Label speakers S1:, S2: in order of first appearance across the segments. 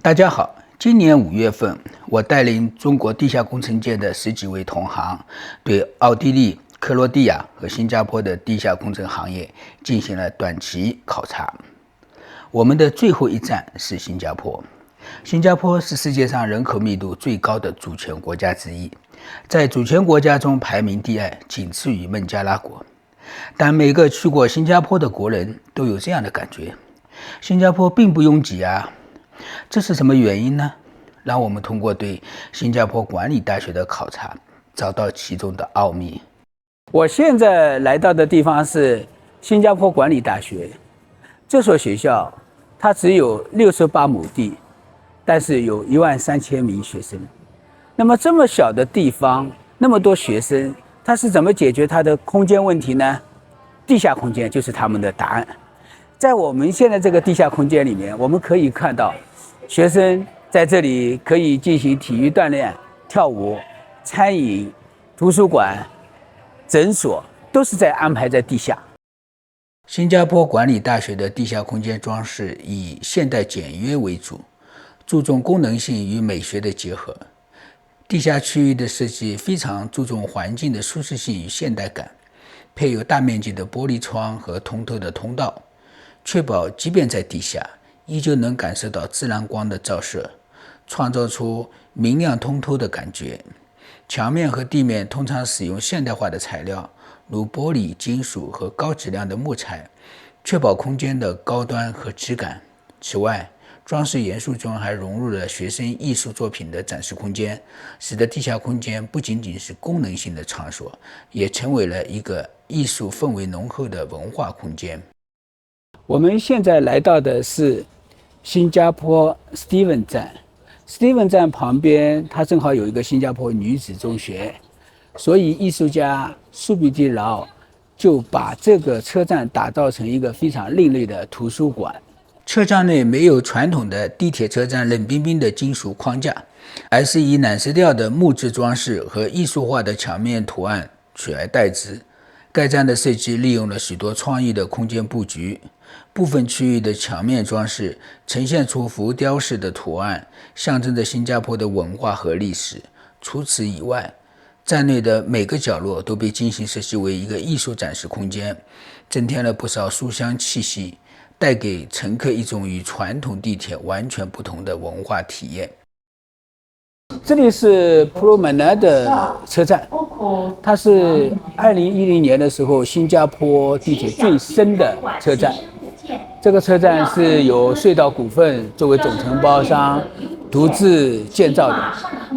S1: 大家好，今年5月份，我带领中国地下工程界的10几位同行，对奥地利、克罗地亚和新加坡的地下工程行业进行了短期考察。我们的最后一站是新加坡。新加坡是世界上人口密度最高的主权国家之一，在主权国家中排名第2，仅次于孟加拉国。但每个去过新加坡的国人都有这样的感觉：新加坡并不拥挤啊。这是什么原因呢？让我们通过对新加坡管理大学的考察，找到其中的奥秘。我现在来到的地方是新加坡管理大学。这所学校它只有68亩地，但是有13000名学生。那么这么小的地方，那么多学生，它是怎么解决它的空间问题呢？地下空间就是他们的答案。在我们现在这个地下空间里面，我们可以看到学生在这里可以进行体育锻炼、跳舞、餐饮、图书馆、诊所，都是安排在地下。新加坡管理大学的地下空间装饰以现代简约为主，注重功能性与美学的结合。地下区域的设计非常注重环境的舒适性与现代感，配有大面积的玻璃窗和通透的通道，确保即便在地下，依旧能感受到自然光的照射，创造出明亮通透的感觉。墙面和地面通常使用现代化的材料，如玻璃、金属和高质量的木材，确保空间的高端和质感。此外，装饰元素中还融入了学生艺术作品的展示空间，使得地下空间不仅仅是功能性的场所，也成为了一个艺术氛围浓厚的文化空间。我们现在来到的是新加坡 Steven 站。Steven 站旁边，它正好有一个新加坡女子中学，所以艺术家苏比蒂劳就把这个车站打造成一个非常另类的图书馆。车站内没有传统的地铁车站冷冰冰的金属框架，而是以染色调的木质装饰和艺术化的墙面图案取而代之。该站的设计利用了许多创意的空间布局，部分区域的墙面装饰呈现出浮雕式的图案，象征着新加坡的文化和历史。除此以外，站内的每个角落都被精心设计为一个艺术展示空间，增添了不少书香气息，带给乘客一种与传统地铁完全不同的文化体验。这里是 Promenade 车站，它是2010年的时候新加坡地铁最深的车站。这个车站是由隧道股份作为总承包商独自建造的，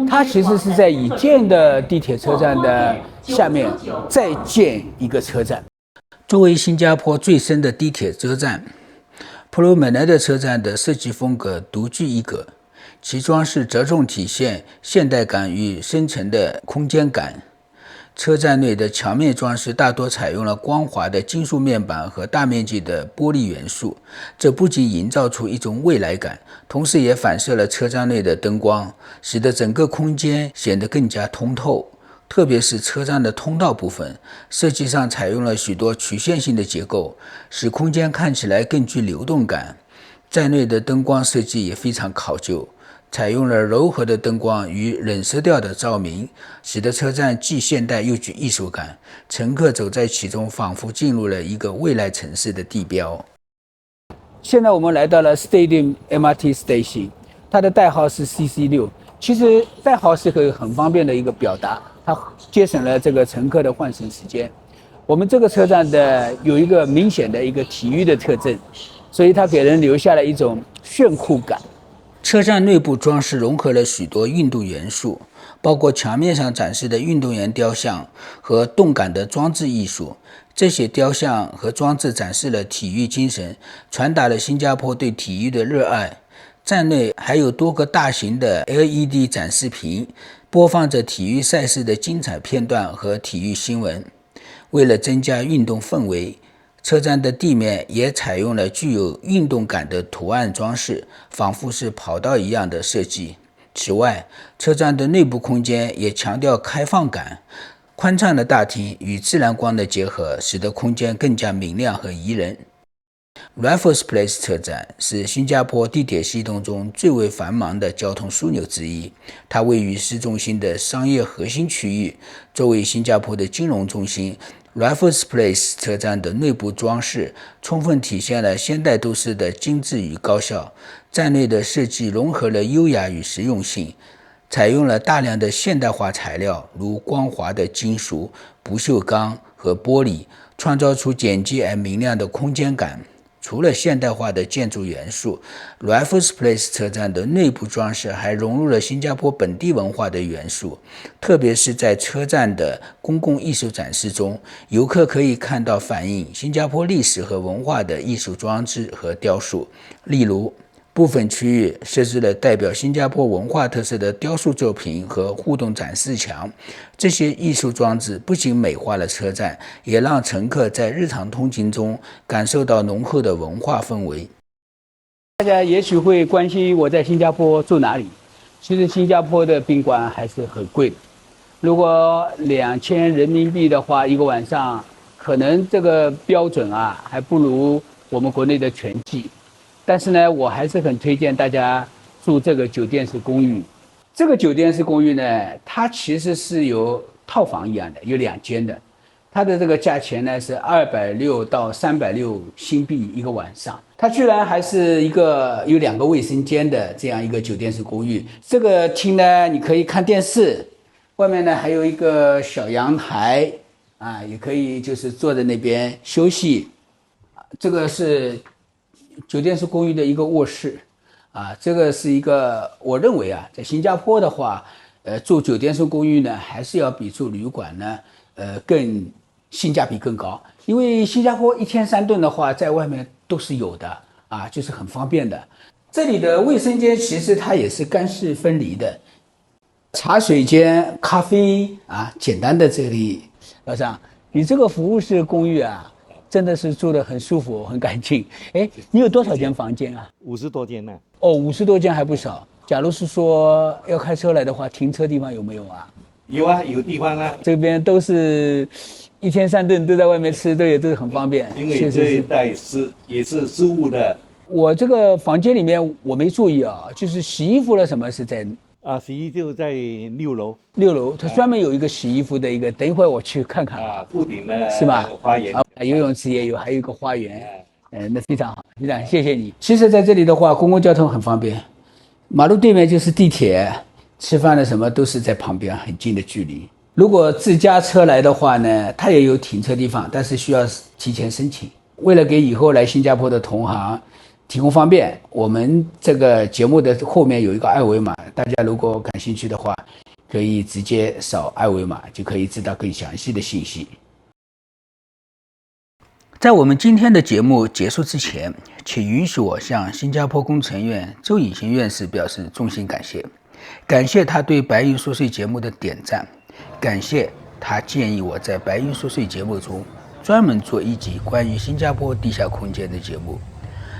S1: 它其实是在已建的地铁车站的下面再建一个车站。作为新加坡最深的地铁车站， Promenade 车站的设计风格独具一格，其装饰着重体现现代感与深层的空间感。车站内的墙面装饰大多采用了光滑的金属面板和大面积的玻璃元素，这不仅营造出一种未来感，同时也反射了车站内的灯光，使得整个空间显得更加通透。特别是车站的通道部分，设计上采用了许多曲线性的结构，使空间看起来更具流动感。站内的灯光设计也非常考究，采用了柔和的灯光与冷色调的照明，使得车站既现代又具艺术感。乘客走在其中，仿佛进入了一个未来城市的地标。现在我们来到了 Stadium MRT Station， 它的代号是 CC6。其实代号是个很方便的一个表达，它节省了这个乘客的换乘时间。我们这个车站的有一个明显的一个体育的特征，所以它给人留下了一种炫酷感。车站内部装饰融合了许多运动元素，包括墙面上展示的运动员雕像和动感的装置艺术。这些雕像和装置展示了体育精神，传达了新加坡对体育的热爱。站内还有多个大型的 LED 展示屏，播放着体育赛事的精彩片段和体育新闻。为了增加运动氛围，车站的地面也采用了具有运动感的图案装饰，仿佛是跑道一样的设计。此外，车站的内部空间也强调开放感，宽敞的大厅与自然光的结合，使得空间更加明亮和宜人。Raffles Place 车站是新加坡地铁系统中最为繁忙的交通枢纽之一，它位于市中心的商业核心区域。作为新加坡的金融中心， Raffles Place 车站的内部装饰充分体现了现代都市的精致与高效。站内的设计融合了优雅与实用性，采用了大量的现代化材料，如光滑的金属、不锈钢和玻璃，创造出简洁而明亮的空间感。除了现代化的建筑元素， Raffles Place 车站的内部装饰还融入了新加坡本地文化的元素，特别是在车站的公共艺术展示中，游客可以看到反映新加坡历史和文化的艺术装置和雕塑。例如，部分区域设置了代表新加坡文化特色的雕塑作品和互动展示墙。这些艺术装置不仅美化了车站，也让乘客在日常通勤中感受到浓厚的文化氛围。
S2: 大家也许会关心我在新加坡住哪里。其实新加坡的宾馆还是很贵的，如果2000人民币的话，一个晚上，可能这个标准还不如我们国内的全季。但是呢，我还是很推荐大家住这个酒店式公寓。这个酒店式公寓呢，它其实是有套房一样的，有2间的。它的这个价钱呢是260到360新币一个晚上。它居然还是一个有2个卫生间的这样一个酒店式公寓。这个厅呢，你可以看电视，外面呢还有一个小阳台也可以就是坐在那边休息。这个是酒店式公寓的一个卧室这个是一个，我认为在新加坡的话，住酒店式公寓呢，还是要比住旅馆呢，更性价比更高。因为新加坡1天3顿的话，在外面都是有的就是很方便的。这里的卫生间其实它也是干湿分离的，茶水间、咖啡简单的这里，老张，你这个服务式公寓真的是住得很舒服，很干净。你有多少间房间
S3: ？50多间呢。
S2: 50多间还不少。假如是说要开车来的话，停车地方有没有
S3: 有有地方
S2: 这边都是1天3顿都在外面吃，都是很方便。
S3: 因为这一带也是事务的。
S2: 我这个房间里面我没注意就是洗衣服了什么是在
S3: 洗衣就在6楼。
S2: 6楼，它专门有一个洗衣服的一个，等一会儿我去看看
S3: 屋顶呢
S2: 是吧？
S3: 花园
S2: 游泳池也有，还有一个花园。那非常好，非常谢谢你。其实在这里的话，公共交通很方便，马路对面就是地铁，吃饭的什么都是在旁边，很近的距离。如果自家车来的话呢，它也有停车地方，但是需要提前申请。为了给以后来新加坡的同行提供方便，我们这个节目的后面有一个二维码，大家如果感兴趣的话，可以直接扫二维码，就可以知道更详细的信息。在我们今天的节目结束之前，请允许我向新加坡工程院周以行院士表示衷心感谢。感谢他对白云说税节目的点赞，感谢他建议我在白云说税节目中专门做一集关于新加坡地下空间的节目。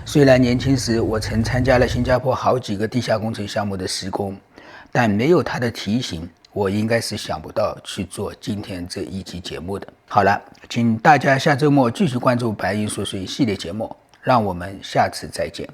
S2: 虽然年轻时我曾参加了新加坡好几个地下工程项目的施工，但没有他的提醒，我应该是想不到去做今天这一期节目的。好了，请大家下周末继续关注白云说税系列节目，让我们下次再见。